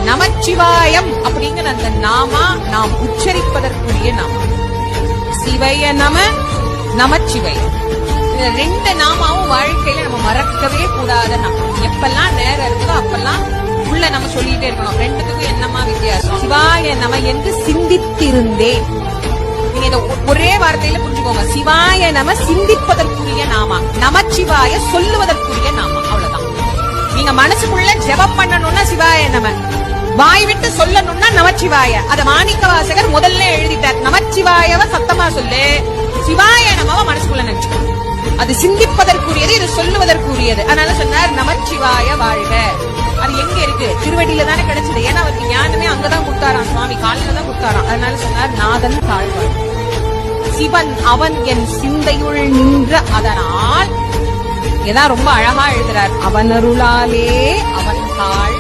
நமச்சிவாயம் அப்படிங்கிற அந்த நாமா நாம் உச்சரிப்பதற்குரிய நாமம். சிவய நம, நமச்சிவய. இந்த ரெண்டு நாமாவும் வாழ்க்கையில நம்ம மறக்கவே கூடாத நாமம். எப்பெல்லாம் நேரம் இருக்குதோ அப்பெல்லாம் உள்ள நம்ம சொல்லிட்டே இருக்கணும். ரெண்டுத்துக்கும் என்னமா வித்தியாசம்? சிவாய நம என்று சிந்தித்திருந்தேன். நீங்க இத ஒரே வார்த்தையில புரிஞ்சுக்கோங்க. சிவாய நம சிந்திப்பதற்குரிய நாமா, நமச்சிவாய சொல்லுவதற்குரிய நாமா. அவ்வளவுதான். நீங்க மனசுக்குள்ள ஜெபம் பண்ணணும்னா சிவாய நம, வாய் விட்டு சொல்லணும்னா நமச்சிவாய. அத மாணிக்க வாசகர் முதல்ல எழுதிட்டார். நமச்சிவாயவ சத்தமா சொல்லு, சிவாய நமவ மனசுக்குள்ள நினைச்சுக்கணும். அது சிந்திப்பதற்குரியது, இது சொல்லுவதற்குரியது. அதனால சொன்னார் நமச்சிவாய வாழ்க. அது எங்க இருக்கு? திருவடியில தானே கிடைச்சது. ஏன்னா அவருக்கு ஞானமே அங்கதான் கொடுத்தாராம், சுவாமி காலில தான் கொடுத்தாராம். அதனால சொன்னார் நாதன் தாழ்வாள், சிவன் அவன் என் சிந்தையுள் நின்ற. அதனால் ஏதான் ரொம்ப அழகா எழுதுறார். அவனருளாலே அவன் தாழ்